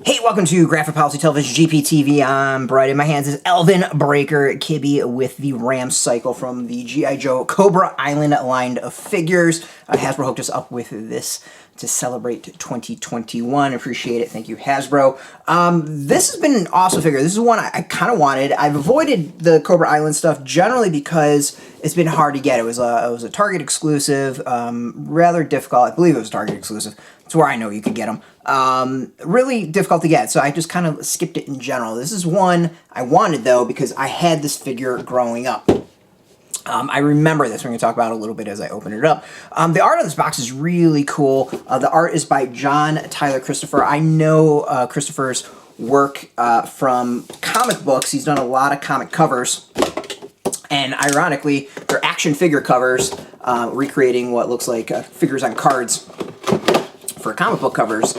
Hey, welcome to Graphic Policy Television GPTV. I'm Bright. In my hands is Alvin Breaker Kibbe with the Ram Cycle from the G.I. Joe Cobra Island line of figures. Hasbro hooked us up with this to celebrate 2021. Appreciate it. Thank you, Hasbro. This has been an awesome figure. This is one I kind of wanted. I've avoided the Cobra Island stuff generally because it's been hard to get. It was a Target exclusive, rather difficult. I believe it was Target exclusive. It's where I know you could get them. Really difficult to get, so I just kind of skipped it in general. This is one I wanted, though, because I had this figure growing up. I remember this. We're going to talk about it a little bit as I open it up. The art on this box is really cool. The art is by John Tyler Christopher. I know Christopher's work from comic books. He's done a lot of comic covers. And ironically, they're action figure covers, recreating what looks like figures on cards for comic book covers,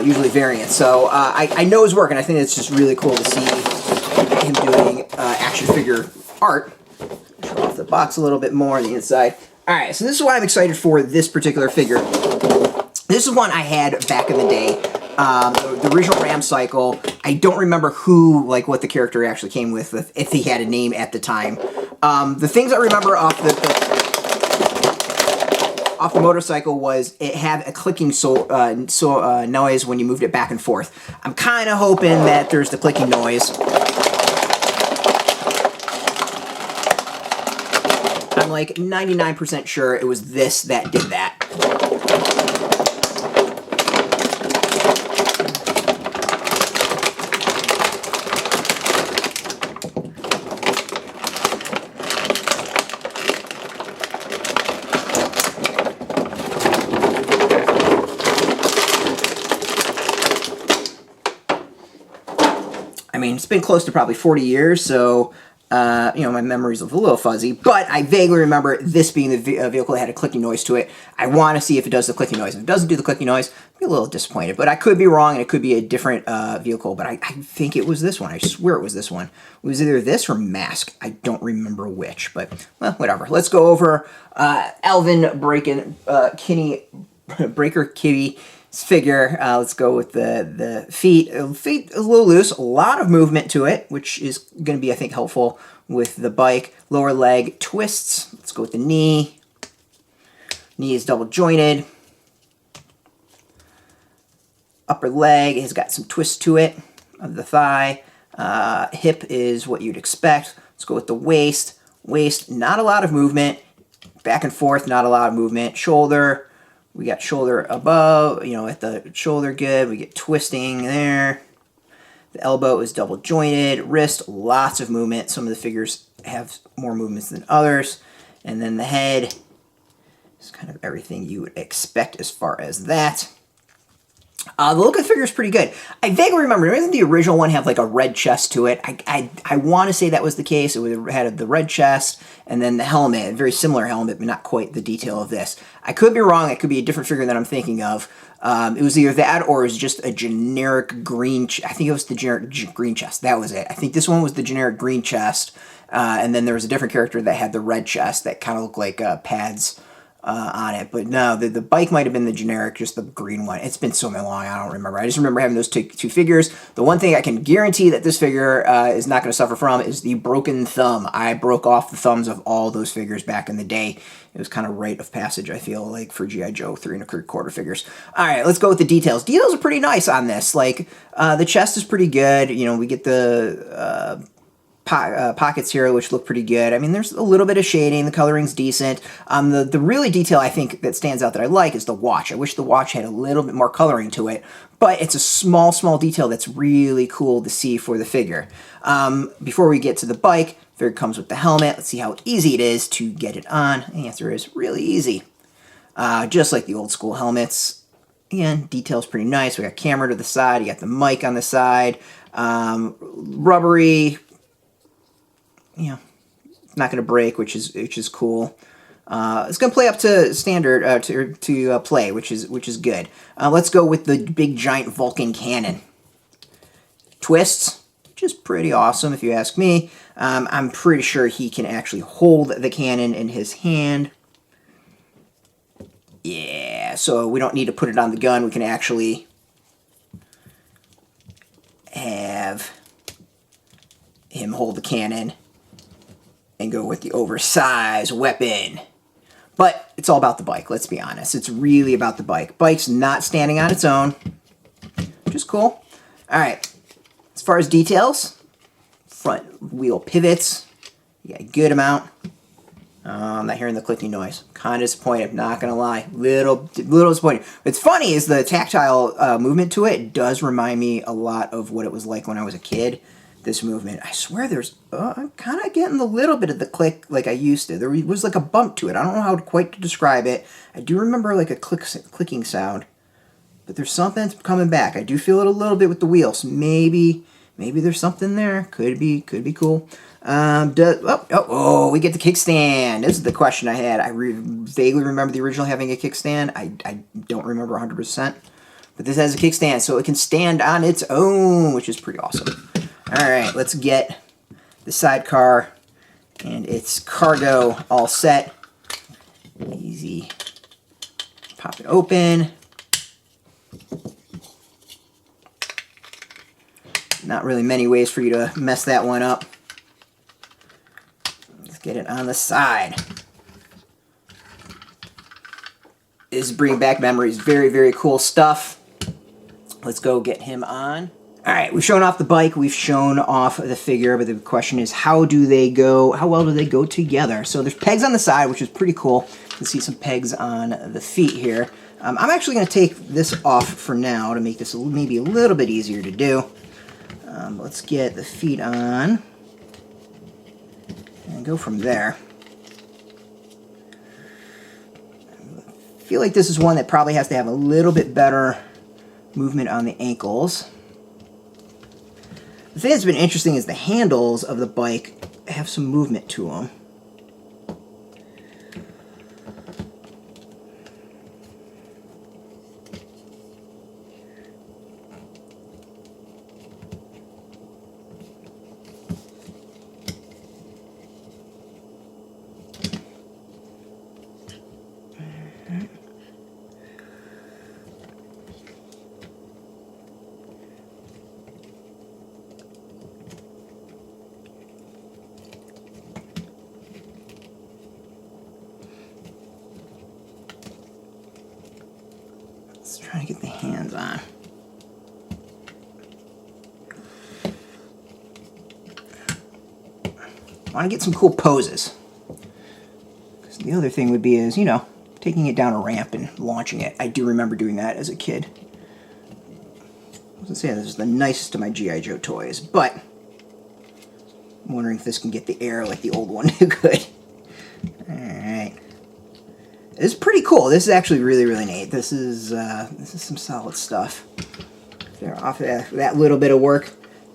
usually variants. So I know his work, and I think it's just really cool to see him doing action figure art. Show off the box a little bit more on the inside. All right, so this is why I'm excited for this particular figure. This is one I had back in the day, the original Ram Cycle. I don't remember what the character actually came with, if he had a name at the time. The things I remember off the motorcycle was it had a clicking noise when you moved it back and forth. I'm kind of hoping that there's the clicking noise. I'm like 99% sure it was this that did that. I mean, it's been close to probably 40 years, so my memory's a little fuzzy, but I vaguely remember this being the vehicle that had a clicking noise to it. I want to see if it does the clicking noise. If it doesn't do the clicking noise, I'll be a little disappointed, but I could be wrong, and it could be a different vehicle, but I think it was this one. I swear it was this one. It was either this or Mask. I don't remember which, but, well, whatever. Let's go over Alvin Kinney, Breaker Kibbe figure. Let's go with the feet. Feet a little loose, a lot of movement to it, which is going to be, I think, helpful with the bike. Lower leg twists. Let's go with the knee. Knee is double jointed. Upper leg has got some twist to it of the thigh. Hip is what you'd expect. Let's go with the waist. Waist, not a lot of movement. Back and forth, not a lot of movement. Shoulder. We got shoulder above, at the shoulder good. We get twisting there. The elbow is double jointed. Wrist, lots of movement. Some of the figures have more movements than others. And then the head is kind of everything you would expect as far as that. The look of the figure is pretty good. I vaguely remember, doesn't the original one have like a red chest to it? I want to say that was the case. It had the red chest and then the helmet, a very similar helmet, but not quite the detail of this. I could be wrong. It could be a different figure that I'm thinking of. It was either that or it was just a generic green. I think it was the generic green chest. That was it. I think this one was the generic green chest. And then there was a different character that had the red chest that kind of looked like pads on it, but no, the bike might have been the generic, just the green one. It's been so long, I don't remember. I just remember having those two figures. The one thing I can guarantee that this figure is not going to suffer from is the broken thumb. I broke off the thumbs of all those figures back in the day. It was kind of rite of passage, I feel like, for G.I. Joe 3 1/4 figures. All right, let's go with the details. Details are pretty nice on this. Like, the chest is pretty good. We get the pockets here, which look pretty good. I mean, there's a little bit of shading. The coloring's decent. The really detail I think that stands out that I like is the watch. I wish the watch had a little bit more coloring to it, but it's a small detail that's really cool to see for the figure. Before we get to the bike, the figure comes with the helmet. Let's see how easy it is to get it on. The answer is really easy. Just like the old school helmets. Again, detail's pretty nice. We got camera to the side. You got the mic on the side. Rubbery. Not going to break, which is cool. It's going to play up to standard to play, which is good. Let's go with the big giant Vulcan cannon. Twists, which is pretty awesome if you ask me. I'm pretty sure he can actually hold the cannon in his hand. Yeah, so we don't need to put it on the gun. We can actually hold the cannon and go with the oversized weapon. But it's all about the bike, let's be honest. It's really about the bike. Bike's not standing on its own, which is cool. All right, as far as details, front wheel pivots, you got a good amount. I'm not hearing the clicking noise. Kind of disappointed, not gonna lie. Little disappointed. What's funny is the tactile movement to it does remind me a lot of what it was like when I was a kid. This movement, I swear there's, I'm kind of getting a little bit of the click like I used to. There was like a bump to it. I don't know how quite to describe it. I do remember like a clicking sound, but there's something coming back. I do feel it a little bit with the wheels. Maybe there's something there. Could be cool. We get the kickstand. This is the question I had. I vaguely remember the original having a kickstand. I don't remember 100%. But this has a kickstand, so it can stand on its own, which is pretty awesome. Alright, let's get the sidecar and its cargo all set. Easy. Pop it open. Not really many ways for you to mess that one up. Let's get it on the side. This is bringing back memories. Very, very cool stuff. Let's go get him on. Alright, we've shown off the bike, we've shown off the figure, but the question is how well do they go together? So there's pegs on the side, which is pretty cool. You can see some pegs on the feet here. I'm actually going to take this off for now to make this maybe a little bit easier to do. Let's get the feet on and go from there. I feel like this is one that probably has to have a little bit better movement on the ankles. The thing that's been interesting is the handles of the bike have some movement to them. Let's try to get the hands on. I want to get some cool poses. Because the other thing would be is, you know, taking it down a ramp and launching it. I do remember doing that as a kid. I was going to say this is the nicest of my G.I. Joe toys, but I'm wondering if this can get the air like the old one could. Alright. It's pretty cool. This is actually really, really neat. This is some solid stuff. There, off of that little bit of work.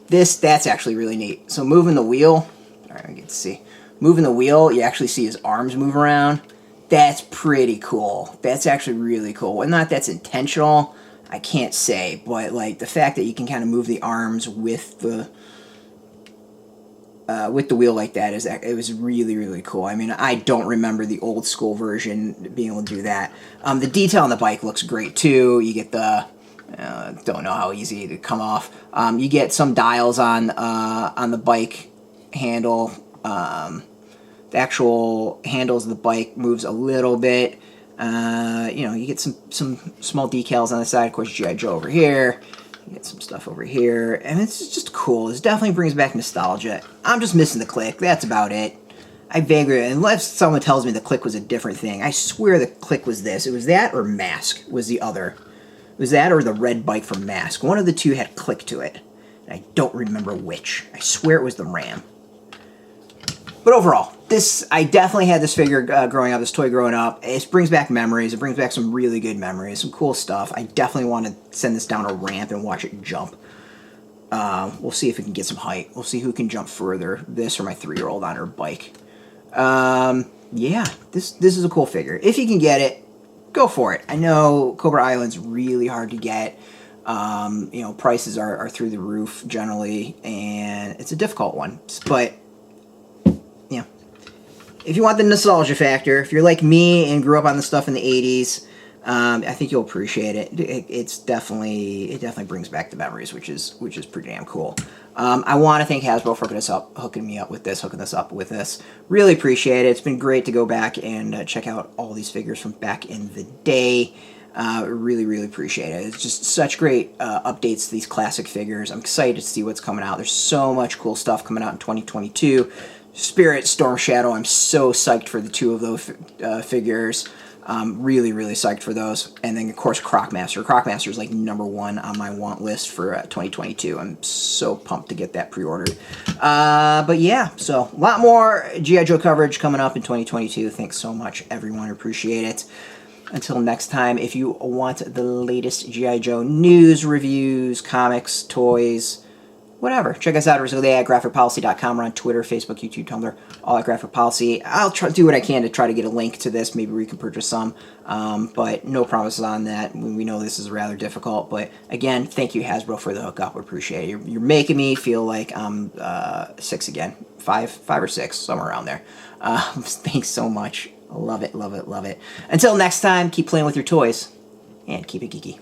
That's actually really neat. So moving the wheel, alright, I get to see. Moving the wheel, you actually see his arms move around. That's pretty cool. That's actually really cool. Whether or not that's intentional, I can't say, but like the fact that you can kind of move the arms with the wheel like that it was really, really cool. I mean, I don't remember the old school version being able to do that. The detail on the bike looks great too. You get the don't know how easy to come off. You get some dials on the bike handle. The actual handles of the bike moves a little bit. You know, you get some small decals on the side. Of course, G.I. Joe over here. You get some stuff over here, and it's just cool. This definitely brings back nostalgia. I'm just missing the click. That's about it. I vaguely, unless someone tells me the click was a different thing, I swear the click was this. It was that or Mask was the other. It was that or the red bike from Mask. One of the two had click to it, and I don't remember which. I swear it was the Ram. But overall, I definitely had this figure growing up, this toy growing up. It brings back memories. It brings back some really good memories, some cool stuff. I definitely want to send this down a ramp and watch it jump. We'll see if it can get some height. We'll see who can jump further, this or my 3-year-old on her bike. Yeah, this is a cool figure. If you can get it, go for it. I know Cobra Island's really hard to get. You know, prices are through the roof generally, and it's a difficult one. But you know, if you want the nostalgia factor, if you're like me and grew up on the stuff in the 80s, I think you'll appreciate it. It definitely brings back the memories, which is pretty damn cool. I want to thank Hasbro for hooking this up with this. Really appreciate it. It's been great to go back and check out all these figures from back in the day. Really appreciate it. It's just such great updates to these classic figures. I'm excited to see what's coming out. There's so much cool stuff coming out in 2022. Spirit, Storm Shadow, I'm so psyched for the 2 of those figures. Really psyched for those. And then, of course, Crocmaster. Crocmaster is like #1 on my want list for 2022. I'm so pumped to get that pre-ordered. But yeah, so a lot more G.I. Joe coverage coming up in 2022. Thanks so much, everyone. Appreciate it. Until next time, if you want the latest G.I. Joe news, reviews, comics, toys, whatever, check us out originally at graphicpolicy.com. We're on Twitter, Facebook, YouTube, Tumblr, all at Graphic Policy. I'll do what I can to try to get a link to this. Maybe we can purchase some, but no promises on that. We know this is rather difficult, but again, thank you, Hasbro, for the hookup. We appreciate it. You're making me feel like I'm 6 again. 5 or 6, somewhere around there. Thanks so much. Love it. Until next time, keep playing with your toys, and keep it geeky.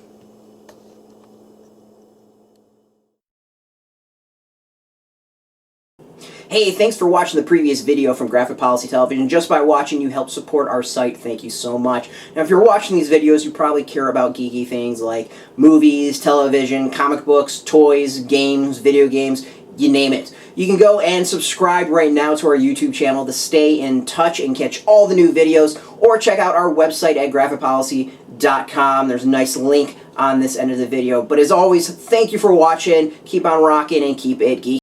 Hey, thanks for watching the previous video from Graphic Policy Television. Just by watching, you help support our site. Thank you so much. Now, if you're watching these videos, you probably care about geeky things like movies, television, comic books, toys, games, video games, you name it. You can go and subscribe right now to our YouTube channel to stay in touch and catch all the new videos, or check out our website at graphicpolicy.com. There's a nice link on this end of the video. But as always, thank you for watching. Keep on rocking and keep it geeky.